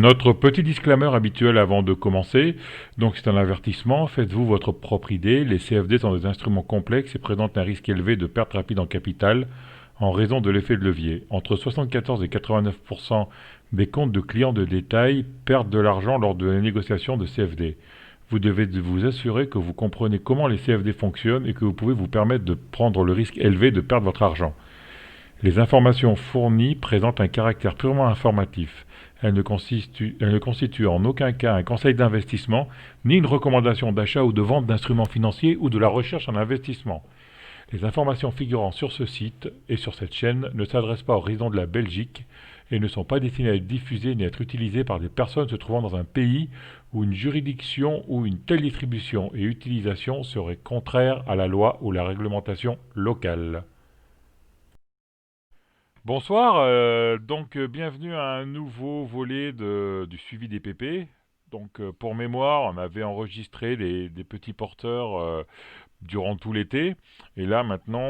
Notre petit disclaimer habituel avant de commencer, donc c'est un avertissement, faites-vous votre propre idée, les CFD sont des instruments complexes et présentent un risque élevé de perte rapide en capital en raison de l'effet de levier. Entre 74 et 89% des comptes de clients de détail perdent de l'argent lors de la négociation de CFD. Vous devez vous assurer que vous comprenez comment les CFD fonctionnent et que vous pouvez vous permettre de prendre le risque élevé de perdre votre argent. Les informations fournies présentent un caractère purement informatif. Elles ne constituent en aucun cas un conseil d'investissement, ni une recommandation d'achat ou de vente d'instruments financiers ou de la recherche en investissement. Les informations figurant sur ce site et sur cette chaîne ne s'adressent pas aux résidents de la Belgique et ne sont pas destinées à être diffusées ni à être utilisées par des personnes se trouvant dans un pays où une juridiction ou une telle distribution et utilisation serait contraire à la loi ou la réglementation locale. Bonsoir, bienvenue à un nouveau volet du suivi des PP. Pour mémoire, on avait enregistré des petits porteurs durant tout l'été, et là maintenant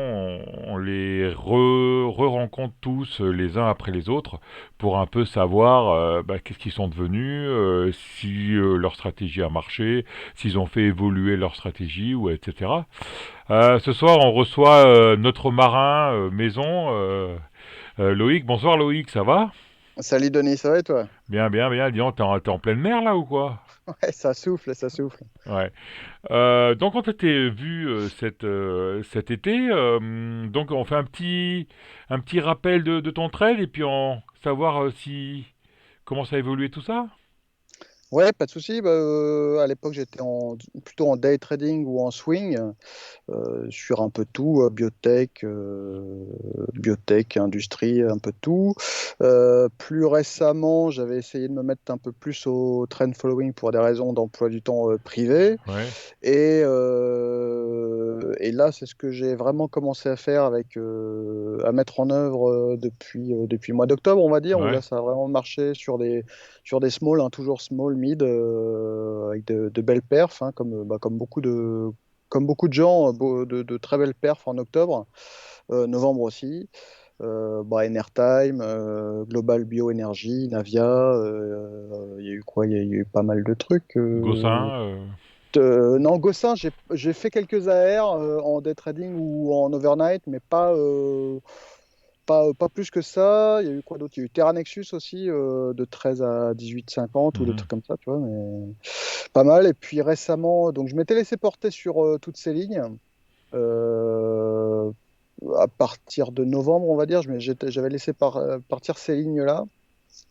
on les re-rencontre tous les uns après les autres pour un peu savoir qu'est-ce qu'ils sont devenus, si leur stratégie a marché, s'ils ont fait évoluer leur stratégie, ou etc. Ce soir on reçoit notre marin maison. Loïc, bonsoir Loïc, ça va? Salut Denis, ça va et toi? Bien, bien, bien. Dis donc, t'es en pleine mer là ou quoi? Ouais, ça souffle, ça souffle. Ouais. Donc on s'était vu cet été. Donc on fait un petit rappel de ton trade et puis on savoir si comment ça a évolué tout ça. Ouais, pas de souci. À l'époque, plutôt en day trading ou en swing, sur un peu de tout, biotech, industrie, un peu de tout. Plus récemment, j'avais essayé de me mettre un peu plus au trend following pour des raisons d'emploi du temps privé. Ouais, Et là, c'est ce que j'ai vraiment commencé à faire à mettre en œuvre depuis le mois d'octobre, on va dire, où là, ouais. ça a vraiment marché sur des small, hein, toujours small, mid, avec de belles perfs, hein, comme beaucoup de gens, de très belles perfs en octobre, novembre aussi. Enertime, Global Bioénergie, Navia, il y a eu quoi? Il y a eu pas mal de trucs. Gossin. Non, Gossin, j'ai fait quelques AR en day trading ou en overnight, mais pas plus que ça. Il y a eu quoi d'autre? Il y a eu Terra Nexus aussi, de 13 à 18,50 ou des Mhm. trucs comme ça, tu vois, mais pas mal. Et puis récemment, donc je m'étais laissé porter sur toutes ces lignes. Euh, à partir de novembre, on va dire, j'avais laissé partir ces lignes-là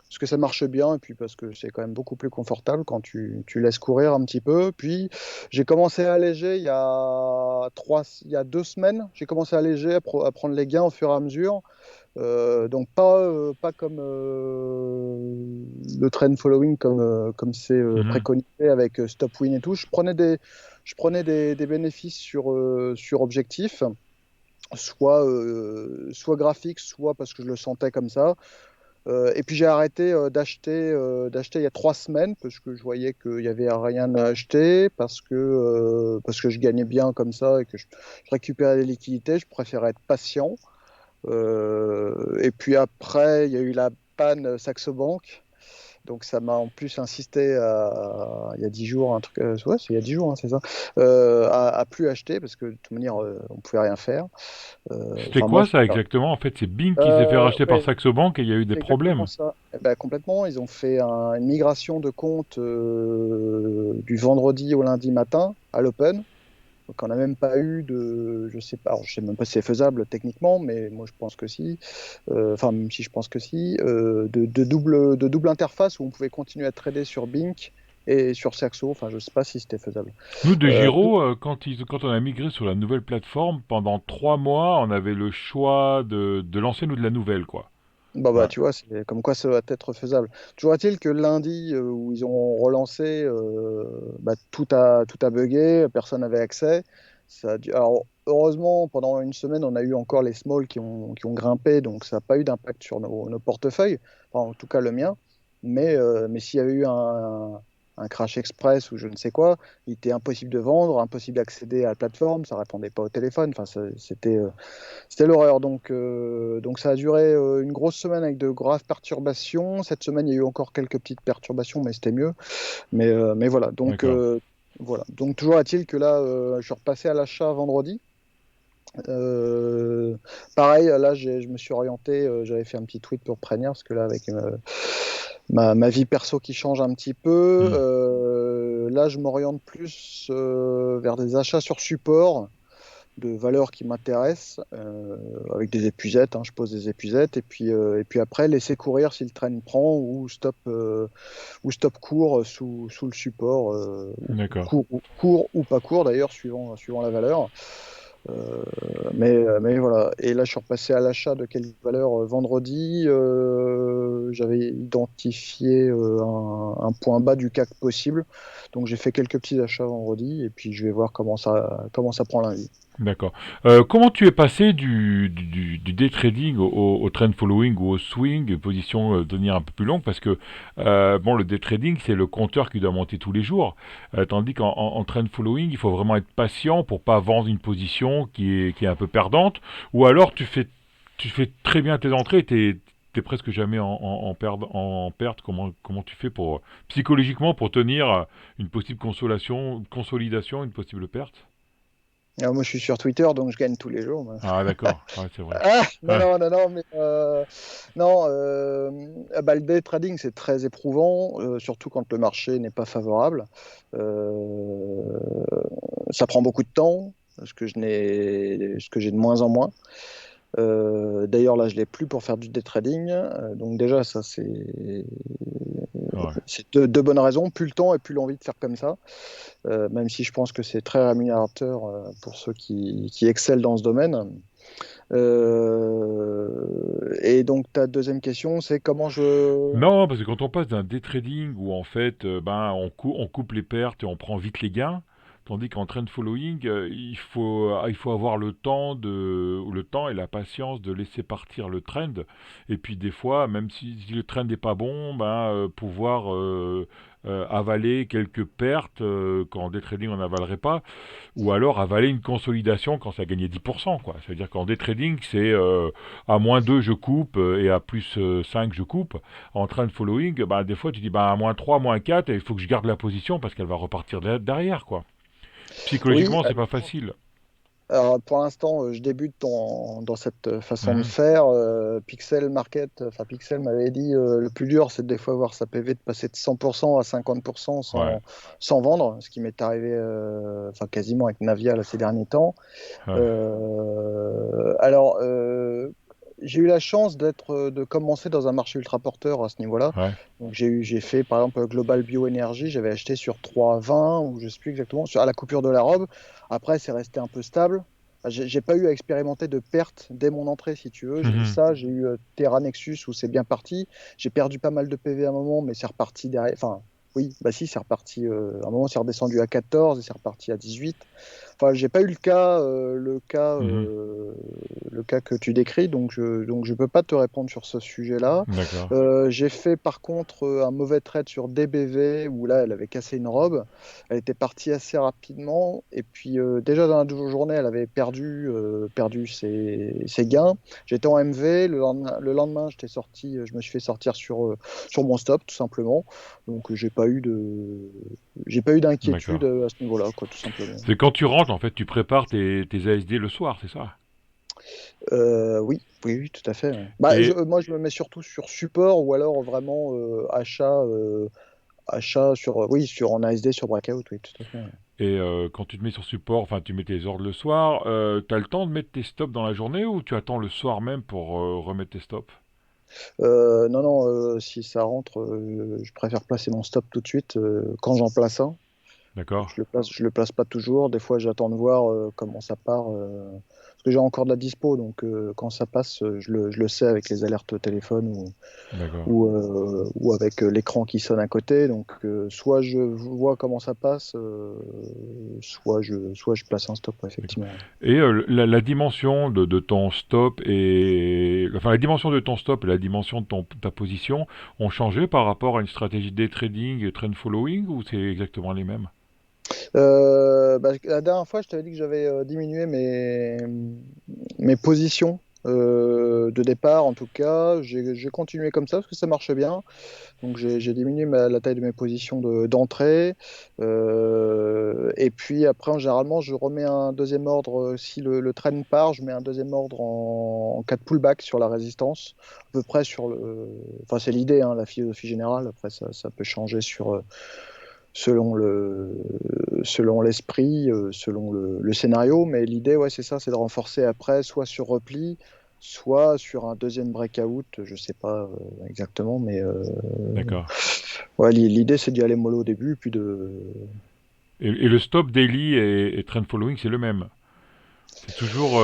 parce que ça marche bien et puis parce que c'est quand même beaucoup plus confortable quand tu laisses courir un petit peu. Puis j'ai commencé à alléger il y a 2 semaines, j'ai commencé à alléger, à prendre les gains au fur et à mesure. Donc pas comme le trend following comme c'est Mhm. préconisé avec stop win et tout. Je prenais des bénéfices sur objectif, soit graphique, soit parce que je le sentais comme ça. Et puis j'ai arrêté d'acheter il y a 3 semaines parce que je voyais qu'il n'y avait rien à acheter, parce que je gagnais bien comme ça et que je récupérais des liquidités. Je préférais être patient. Et puis après, il y a eu la panne Saxo Bank. Donc ça m'a en plus insisté il y a 10 jours, un truc, ouais, c'est il y a 10 jours, hein, c'est ça, à plus acheter parce que de toute manière, on pouvait rien faire. C'était Enfin moi, quoi ça exactement? En fait, c'est Bing qui s'est fait racheter par ouais, Saxo Bank et il y a eu des c'est exactement problèmes. ça. Eh ben, complètement. Ils ont fait une migration de compte du vendredi au lundi matin à l'open. Donc, on n'a même pas eu de. Je sais pas, alors, je sais même pas si c'est faisable techniquement, mais moi je pense que si. Enfin, même si je pense que si. De double interface où on pouvait continuer à trader sur Bink et sur Saxo. Enfin, je sais pas si c'était faisable. Nous, de Euh, Giro, quand on a migré sur la nouvelle plateforme, pendant 3 mois, on avait le choix de l'ancienne ou de la nouvelle, quoi. bah, Ouais. tu vois, c'est comme quoi ça va être faisable. Toujours est-il que lundi, où ils ont relancé, tout a buggé, personne n'avait accès. Alors, heureusement, pendant une semaine, on a eu encore les small qui ont grimpé, donc ça n'a pas eu d'impact sur nos portefeuilles, enfin, en tout cas le mien. Mais s'il y avait eu un crash express ou je ne sais quoi. Il était impossible de vendre, impossible d'accéder à la plateforme, ça répondait pas au téléphone. Enfin, c'était l'horreur. Donc ça a duré une grosse semaine avec de graves perturbations. Cette semaine, il y a eu encore quelques petites perturbations, mais c'était mieux. Mais voilà. D'accord. Voilà. Donc toujours est-il que là, je suis repassé à l'achat vendredi. Pareil, là, je me suis orienté. J'avais fait un petit tweet pour prévenir parce que là, avec ma vie perso qui change un petit peu, Hmm. là, je m'oriente plus vers des achats sur support de valeurs qui m'intéressent, avec des épuisettes, hein, je pose des épuisettes, et puis après, laisser courir si le train prend, ou stop court sous le support, D'accord. court ou pas court d'ailleurs, suivant la valeur. Euh, mais voilà. Et là, je suis repassé à l'achat de quelques valeurs vendredi. J'avais identifié un point bas du CAC possible. Donc, j'ai fait quelques petits achats vendredi et puis je vais voir comment ça prend la vie. D'accord. Comment tu es passé du day trading au trend following ou au swing, position devenir un peu plus longue, parce que bon, le day trading, c'est le compteur qui doit monter tous les jours, tandis en trend following, il faut vraiment être patient pour pas vendre une position qui est un peu perdante, ou alors tu fais très bien tes entrées, t'es presque jamais en perte. Comment tu fais pour psychologiquement pour tenir une possible consolidation, une possible perte? Alors, moi, je suis sur Twitter, donc je gagne tous les jours, moi. Ah d'accord, ouais, c'est vrai. Ah, non, Ouais. non, non, non, mais non, bah, le day trading, c'est très éprouvant, surtout quand le marché n'est pas favorable. Euh, Ça prend beaucoup de temps, ce que j'ai de moins en moins. D'ailleurs, là, je l'ai plus pour faire du day trading. Donc déjà, ça, Ouais. c'est deux bonnes raisons. Plus le temps et plus l'envie de faire comme ça. Même si je pense que c'est très rémunérateur pour ceux qui excellent dans ce domaine. Et donc, ta deuxième question, c'est comment je... Non, parce que quand on passe d'un day trading où en fait, ben, on coupe les pertes et on prend vite les gains, tandis qu'en trend following, il faut avoir le temps et la patience de laisser partir le trend. Et puis des fois, même si le trend n'est pas bon, ben, pouvoir avaler quelques pertes qu'en day trading on n'avalerait pas, ou alors avaler une consolidation quand ça a gagné 10%, quoi. C'est-à-dire qu'en day trading, c'est à -2 je coupe et à +5 je coupe. En trend following, bah, des fois tu dis bah, à -3, -4, et il faut que je garde la position parce qu'elle va repartir derrière, quoi. Oui, Psychologiquement, c'est pas facile. alors pour l'instant, je débute dans cette façon de Mhm. faire. Pixel Market, enfin Pixel m'avait dit le plus dur, c'est des fois voir sa PV de passer de 100% à 50% Ouais, sans vendre, ce qui m'est arrivé enfin, quasiment avec Navia là, ces derniers temps. ouais, Alors, j'ai eu la chance de commencer dans un marché ultra porteur à ce niveau-là. ouais. Donc j'ai fait par exemple Global Bioénergie, j'avais acheté sur 3,20 ou je sais plus exactement, à la coupure de la robe. Après, c'est resté un peu stable. Enfin, j'ai pas eu à expérimenter de perte dès mon entrée, si tu veux. J'ai eu Mhm. ça, j'ai eu Terra Nexus où c'est bien parti. J'ai perdu pas mal de PV à un moment, mais c'est reparti derrière. Enfin, oui, bah si, c'est reparti. À un moment, c'est redescendu à 14 et c'est reparti à 18. Enfin, j'ai pas eu Mhm. le cas que tu décris, donc je peux pas te répondre sur ce sujet-là. D'accord. J'ai fait par contre un mauvais trade sur DBV où là, elle avait cassé une robe. Elle était partie assez rapidement et puis déjà dans la journée, elle avait perdu ses gains. J'étais en MV. Le lendemain, je me suis fait sortir sur mon stop tout simplement. Donc j'ai pas eu d'inquiétude D'accord. à ce niveau-là, quoi, tout simplement. C'est quand tu rentres, en fait, tu prépares tes ASD le soir, c'est ça? Oui, oui, oui, tout à fait. Ouais. Bah, Et moi, je me mets surtout sur support ou alors vraiment achat oui, en ASD sur Breakout, oui, tout à fait. Ouais. quand tu te mets sur support, enfin tu mets tes ordres le soir, t'as le temps de mettre tes stops dans la journée ou tu attends le soir même pour remettre tes stops? Non, non, si ça rentre, je préfère placer mon stop tout de suite quand j'en place un. D'accord? Je le place pas toujours. Des fois, j'attends de voir comment ça part. parce que j'ai encore de la dispo, donc quand ça passe, je le sais avec les alertes au téléphone D'accord. ou avec l'écran qui sonne à côté. Donc, soit je vois comment ça passe, soit je place un stop, D'accord. effectivement. Et la dimension de ton stop et enfin la dimension de ton stop et la dimension de ta position ont changé par rapport à une stratégie de day trading et trend following ou c'est exactement les mêmes? La dernière fois, je t'avais dit que j'avais diminué mes positions de départ, en tout cas. J'ai continué comme ça parce que ça marchait bien. Donc j'ai diminué la taille de mes positions d'entrée. Et puis après, généralement, je remets un deuxième ordre. Si le trend part, je mets un deuxième ordre en cas de pullback sur la résistance. À peu près sur le. Enfin, c'est l'idée, hein, la philosophie générale. Après, ça peut changer selon selon l'esprit, selon le scénario. Mais l'idée, ouais, c'est ça, c'est de renforcer après, soit sur repli, soit sur un deuxième breakout. Je sais pas exactement, mais D'accord. ouais, l'idée, c'est d'y aller mollo au début, puis de. Et le stop daily et trend following, c'est le même. C'est toujours,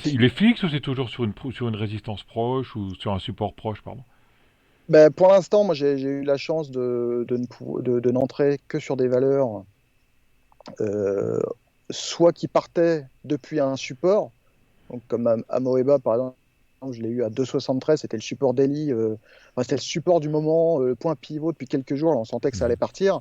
il est fixe ou c'est toujours sur une résistance proche ou sur un support proche, pardon? Ben, pour l'instant, moi, j'ai eu la chance de n'entrer que sur des valeurs euh, soit qui partaient depuis un support, donc comme Amoeba, par exemple, je l'ai eu à 2,73, c'était le support daily, enfin, c'était le support du moment, le point pivot depuis quelques jours, là, on sentait que ça allait Mhm. partir.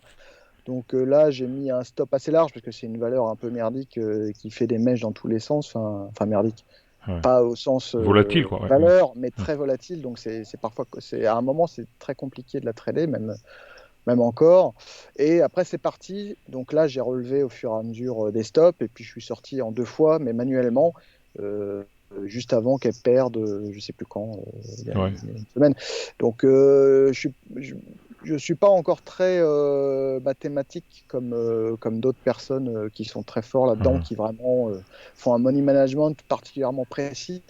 Donc là, j'ai mis un stop assez large parce que c'est une valeur un peu merdique qui fait des mèches dans tous les sens, enfin merdique. Ouais. Pas au sens Volatile, quoi. Ouais. Mhm. valeur, mais Mhm. très volatile. Donc c'est parfois, à un moment, c'est très compliqué de la trader, même encore. Et après, c'est parti. Donc là, j'ai relevé au fur et à mesure des stops. Et puis, je suis sorti en deux fois, mais manuellement, euh, juste avant qu'elle perde, je sais plus quand, Ouais. il y a une semaine. Donc, je suis pas encore très mathématique comme d'autres personnes qui sont très forts là-dedans, Mhm. qui vraiment font un money management particulièrement précis.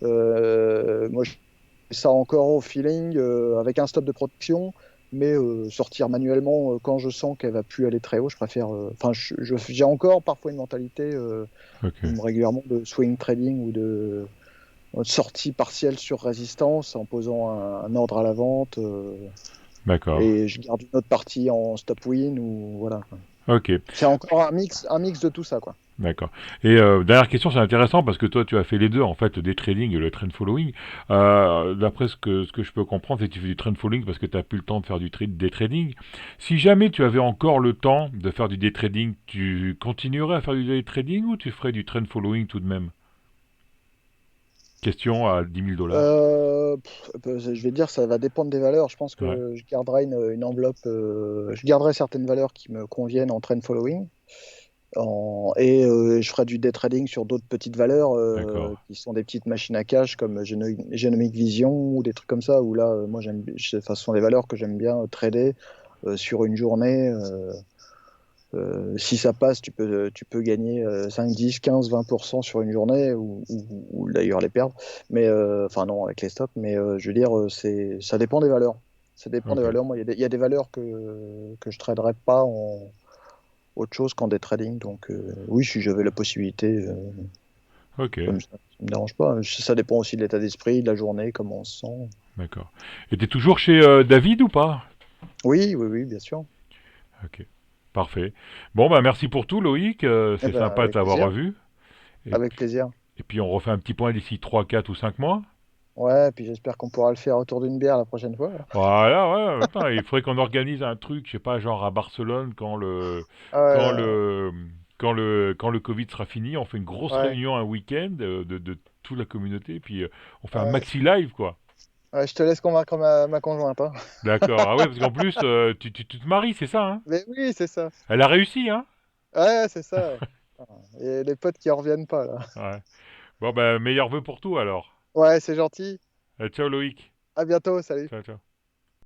Moi, je fais ça encore au feeling, avec un stop de protection, mais sortir manuellement quand je sens qu'elle va plus aller très haut, je préfère. Enfin, j'ai encore parfois une mentalité Ok. régulièrement de swing trading ou de sortie partielle sur résistance en posant un ordre à la vente, D'accord. et je garde une autre partie en stop win ou voilà, quoi. Ok. C'est encore un mix de tout ça, quoi. D'accord. Et dernière question, c'est intéressant parce que toi, tu as fait les deux, en fait, des trading et le trend following. D'après ce que je peux comprendre, c'est que tu fais du trend following parce que tu n'as plus le temps de faire day trading. Si jamais tu avais encore le temps de faire du day trading, tu continuerais à faire du day trading ou tu ferais du trend following tout de même? Question à 10 000 $. Je vais dire, ça va dépendre des valeurs. Je pense Ouais, que je garderai une enveloppe. Je garderai certaines valeurs qui me conviennent en trend following. Et je ferai du day trading sur d'autres petites valeurs d'accord. qui sont des petites machines à cash comme Genomic Vision ou des trucs comme ça. Où là, moi, enfin, ce sont des valeurs que j'aime bien trader sur une journée. Si ça passe, tu peux gagner 5, 10, 15, 20% sur une journée ou d'ailleurs les perdre. Mais enfin non, avec les stops. Mais je veux dire, ça dépend des valeurs. Ça dépend des Ok, valeurs. Moi, il y a des valeurs que je traderais pas en autre chose qu'en day trading. Donc oui, si j'avais la possibilité, ok, ça me dérange pas. Ça dépend aussi de l'état d'esprit, de la journée, comment on se sent. d'accord. Et t'es toujours chez David ou pas? Oui, oui, oui, bien sûr. Ok, parfait. Bon, bah merci pour tout, Loïc. Eh C'est ben, sympa de avec t'avoir plaisir. revu. Et Avec puis, plaisir. et puis on refait un petit point d'ici 3, 4 ou 5 mois. Ouais, puis j'espère qu'on pourra le faire autour d'une bière la prochaine fois. Voilà, ouais, attends, il faudrait qu'on organise un truc, je sais pas, genre à Barcelone, Ah ouais, quand le, quand le Covid sera fini, on fait une grosse ouais, réunion un week-end de toute la communauté, puis on fait un ouais. maxi live, quoi. Ouais, je te laisse convaincre ma conjointe, hein. D'accord. Ah ouais, parce qu'en plus, tu te maries, c'est ça, hein? Mais oui, c'est ça. Elle a réussi, hein? Ouais, c'est ça. Et les potes qui en reviennent pas, là. Ouais. Bon, ben, meilleurs vœux pour tout, alors. Ouais, c'est gentil. Ciao, Loïc. À bientôt, salut. Ciao, ciao.